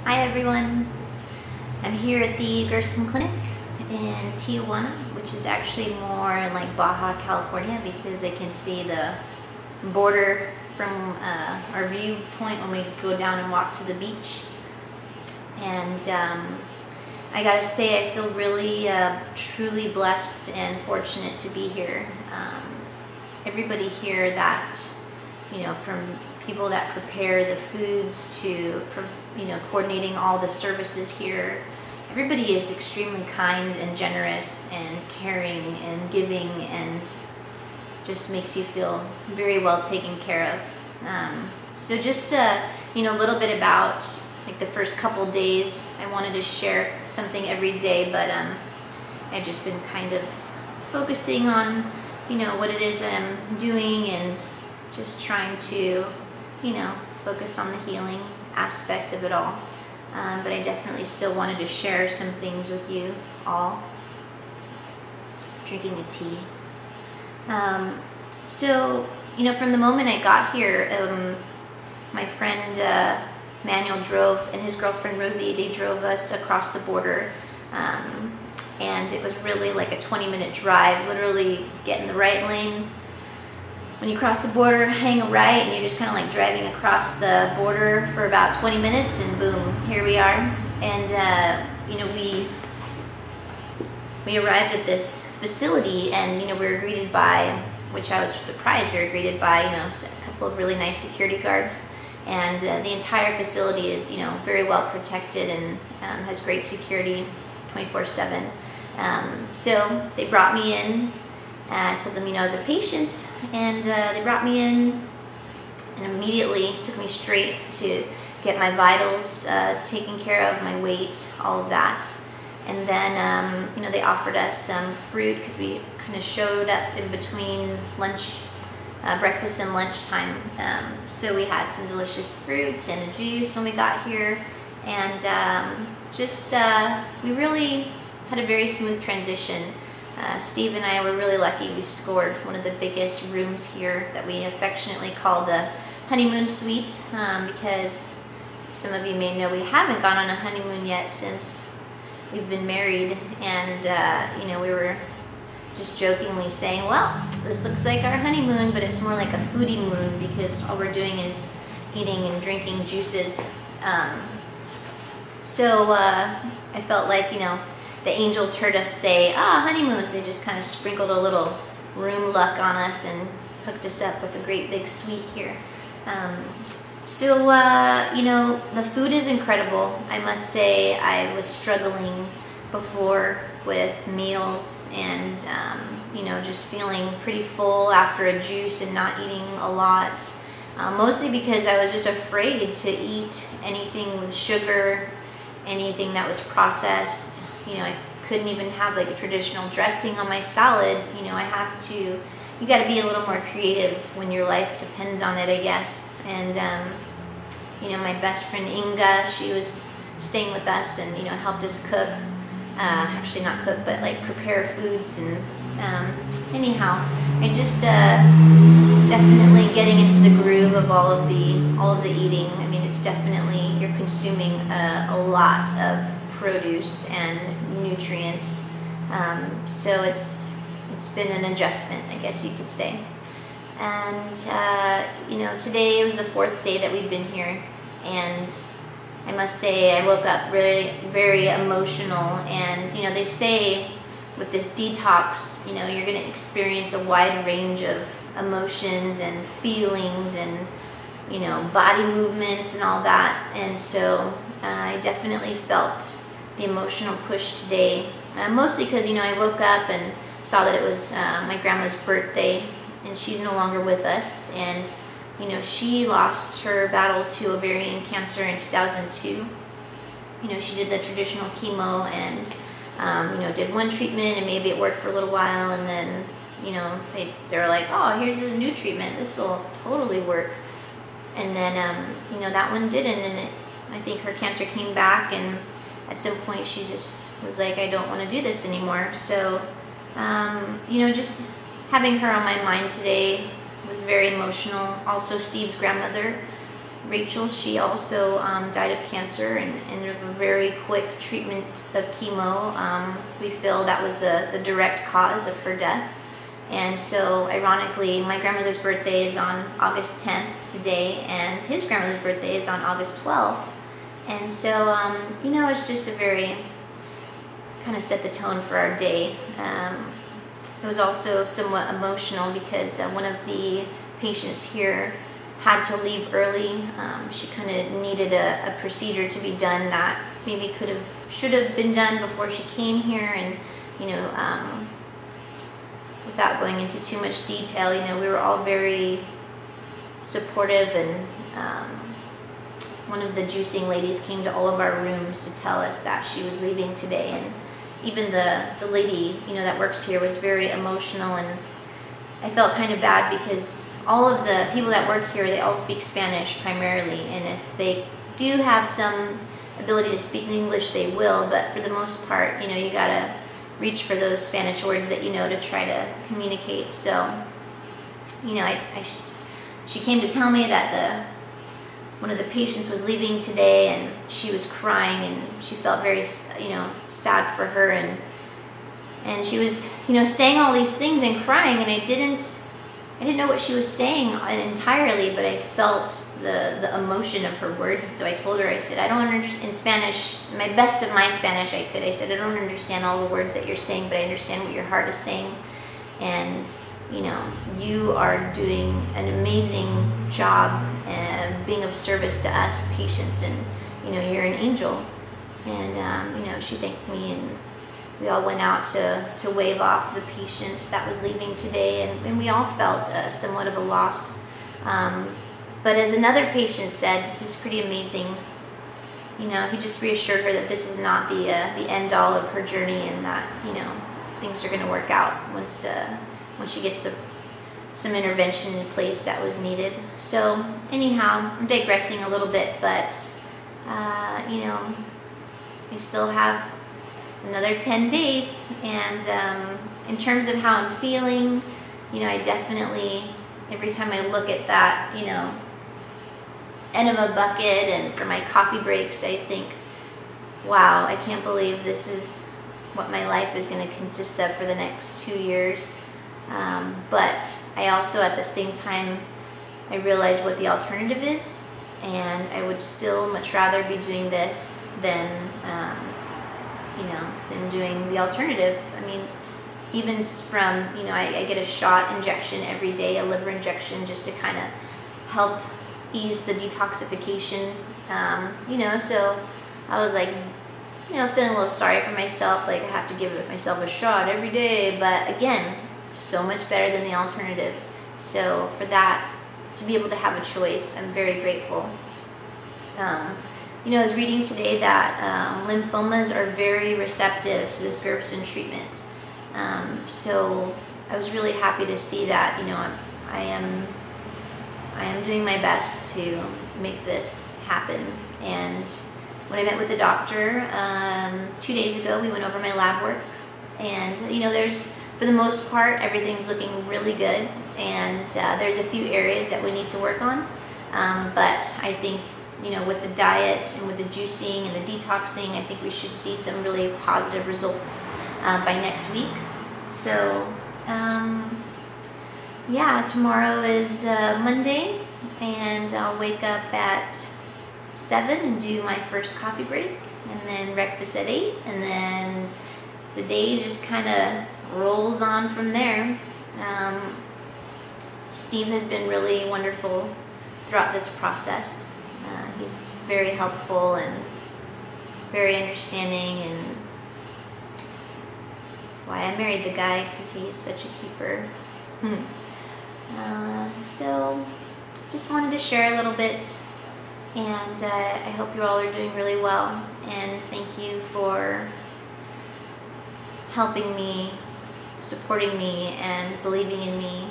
Hi everyone, I'm here at the Gerson Clinic in Tijuana, which is actually more like Baja, California, because I can see the border from our viewpoint when we go down and walk to the beach. And I gotta say, I feel really truly blessed and fortunate to be here. Everybody here that, from people that prepare the foods to, coordinating all the services here, everybody is extremely kind and generous and caring and giving, and just makes you feel very well taken care of. So just a little bit about like the first couple days. I wanted to share something every day, but I've just been kind of focusing on what it is I'm doing and just trying to focus on the healing aspect of it all. But I definitely still wanted to share some things with you all. Drinking a tea. So from the moment I got here, my friend Manuel drove, and his girlfriend Rosie, they drove us across the border. And it was really like a 20-minute drive, literally get in the right lane. When you cross the border, hang a right, and you're just kind of like driving across the border for about 20 minutes, and boom, here we are. And we arrived at this facility, and we were greeted by, which I was surprised, we were greeted by a couple of really nice security guards. And the entire facility is very well protected and has great security 24/7. So they brought me in. I told them, I was a patient, and they brought me in and immediately took me straight to get my vitals taken care of, my weight, all of that. And then, they offered us some fruit because we kind of showed up in between lunch, breakfast and lunchtime. So we had some delicious fruits and a juice when we got here. And we really had a very smooth transition. Steve and I were really lucky. We scored one of the biggest rooms here that we affectionately call the honeymoon suite, because some of you may know we haven't gone on a honeymoon yet since we've been married. And we were just jokingly saying, well, this looks like our honeymoon, but it's more like a foodie moon, because all we're doing is eating and drinking juices. So I felt like the angels heard us say, honeymoons. They just kind of sprinkled a little room luck on us and hooked us up with a great big suite here. The food is incredible. I must say, I was struggling before with meals and, just feeling pretty full after a juice and not eating a lot. Mostly because I was just afraid to eat anything with sugar, anything that was processed. I couldn't even have like a traditional dressing on my salad. You got to be a little more creative when your life depends on it, I guess. And, my best friend Inga, she was staying with us and, helped us cook. Actually not cook, but like prepare foods. And anyhow, I just definitely getting into the groove of all of the eating. I mean, it's definitely, you're consuming a lot of produce and nutrients, so it's been an adjustment, I guess you could say. And today was the 4th day that we've been here, and I must say I woke up really very emotional. And they say with this detox, you're going to experience a wide range of emotions and feelings and body movements and all that. And so I definitely felt the emotional push today, mostly because I woke up and saw that it was my grandma's birthday, and she's no longer with us. And she lost her battle to ovarian cancer in 2002. She did the traditional chemo and did one treatment, and maybe it worked for a little while, and then they were like, oh, here's a new treatment, this will totally work. And then that one didn't, and I think her cancer came back, and at some point she just was like, I don't want to do this anymore. So just having her on my mind today was very emotional. Also, Steve's grandmother Rachel, she also died of cancer and of a very quick treatment of chemo. We feel that was the direct cause of her death. And so ironically, my grandmother's birthday is on August 10th today, and his grandmother's birthday is on August 12th. And so, you know, it's just a very, kind of set the tone for our day. It was also somewhat emotional because one of the patients here had to leave early. She kind of needed a procedure to be done that maybe should have been done before she came here. And, you know, without going into too much detail, you know, we were all very supportive, and one of the juicing ladies came to all of our rooms to tell us that she was leaving today. And even the lady, you know, that works here was very emotional, and I felt kind of bad because all of the people that work here, they all speak Spanish primarily, and if they do have some ability to speak English, they will, but for the most part, you know, you gotta reach for those Spanish words that you know to try to communicate. So, you know, she came to tell me that one of the patients was leaving today, and she was crying, and she felt very, you know, sad for her, and she was, you know, saying all these things and crying, and I didn't know what she was saying entirely, but I felt the emotion of her words. And so I told her, I said, I don't understand, in Spanish, my best of my Spanish I could, I said, I don't understand all the words that you're saying, but I understand what your heart is saying. And, you know, you are doing an amazing job being of service to us patients, and, you know, you're an angel. And, you know, she thanked me, and we all went out to wave off the patient that was leaving today, and we all felt somewhat of a loss. But as another patient said, he's pretty amazing. You know, he just reassured her that this is not the end all of her journey, and that, you know, things are going to work out once she gets some intervention in place that was needed. So anyhow, I'm digressing a little bit, but you know, I still have another 10 days, and in terms of how I'm feeling, you know, I definitely, every time I look at that, you know, enema bucket, and for my coffee breaks, I think, wow, I can't believe this is what my life is going to consist of for the next 2 years. But I also, at the same time, I realize what the alternative is, and I would still much rather be doing this than you know, than doing the alternative. I mean, even from, you know, I get a shot injection every day, a liver injection, just to kind of help ease the detoxification, you know, so I was like, you know, feeling a little sorry for myself, like I have to give myself a shot every day, but again, so much better than the alternative. So for that, to be able to have a choice, I'm very grateful. You know, I was reading today that lymphomas are very receptive to this Gerson treatment. So I was really happy to see that, you know, I am doing my best to make this happen. And when I met with the doctor 2 days ago, we went over my lab work, and, you know, for the most part, everything's looking really good, and there's a few areas that we need to work on, but I think, you know, with the diet and with the juicing and the detoxing, I think we should see some really positive results by next week. So yeah, tomorrow is Monday, and I'll wake up at 7 and do my first coffee break, and then breakfast at 8, and then the day just kind of rolls on from there. Steve has been really wonderful throughout this process. He's very helpful and very understanding, and that's why I married the guy, because he's such a keeper. So just wanted to share a little bit, and I hope you all are doing really well, and thank you for helping me, supporting me, and believing in me.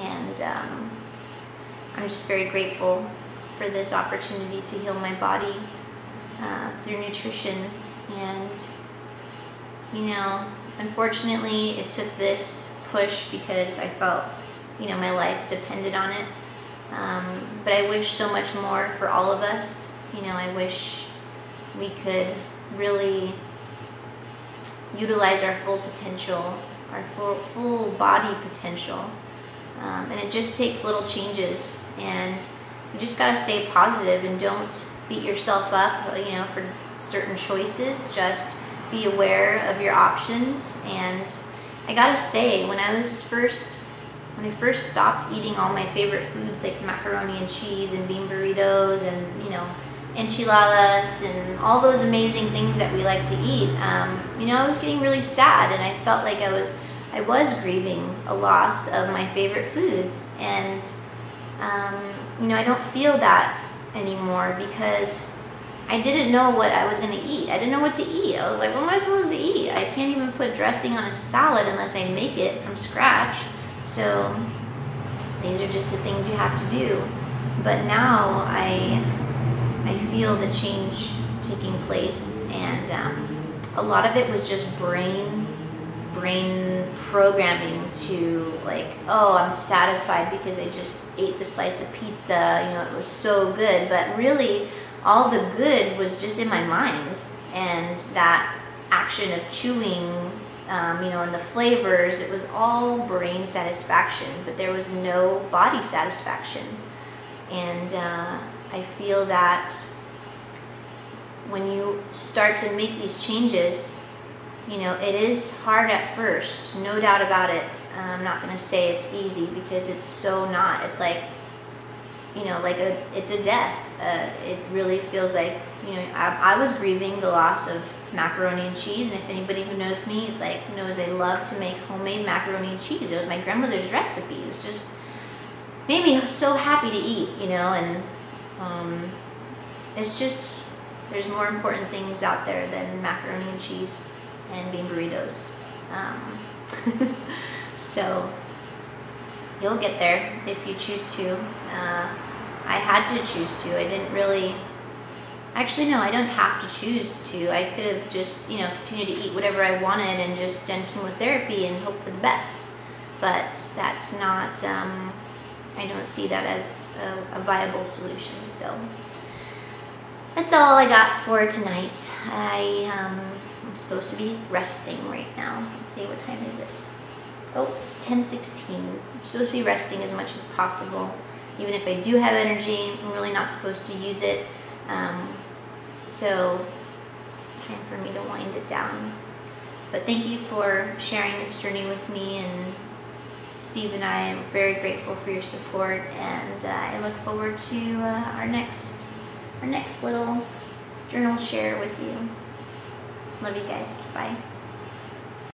And I'm just very grateful for this opportunity to heal my body through nutrition. And, you know, unfortunately it took this push because I felt, you know, my life depended on it. But I wish so much more for all of us. You know, I wish we could really utilize our full potential, our full body potential. And it just takes little changes, and you just gotta stay positive and don't beat yourself up, you know, for certain choices. Just be aware of your options. And I gotta say, when I first stopped eating all my favorite foods like macaroni and cheese and bean burritos and, you know, enchiladas and all those amazing things that we like to eat, you know, I was getting really sad, and I felt like I was grieving a loss of my favorite foods. And you know, I don't feel that anymore because I didn't know what I was going to eat. I didn't know what to eat. I was like, what am I supposed to eat? I can't even put dressing on a salad unless I make it from scratch. So these are just the things you have to do. But now I feel the change taking place, and a lot of it was just brain programming to, like, oh, I'm satisfied because I just ate the slice of pizza, you know, it was so good. But really, all the good was just in my mind, and that action of chewing, you know, and the flavors, it was all brain satisfaction, but there was no body satisfaction. And I feel that when you start to make these changes, you know, it is hard at first, no doubt about it. I'm not going to say it's easy, because it's so not. It's like, you know, like it's a death. It really feels like, you know, I was grieving the loss of macaroni and cheese, and if anybody who knows me, like, knows I love to make homemade macaroni and cheese. It was my grandmother's recipe. It was just made me so happy to eat, you know. And it's just, there's more important things out there than macaroni and cheese and bean burritos. So you'll get there if you choose to. I had to choose to. I didn't really, actually no, I don't have to choose to. I could have just, you know, continued to eat whatever I wanted and just done chemotherapy and hope for the best. But that's not, I don't see that as a viable solution. So that's all I got for tonight. I'm supposed to be resting right now. Let's see, what time is it? Oh, it's 10:16. I'm supposed to be resting as much as possible. Even if I do have energy, I'm really not supposed to use it. So time for me to wind it down. But thank you for sharing this journey with me, and Steve and I am very grateful for your support, and I look forward to our next little journal share with you. Love you guys. Bye.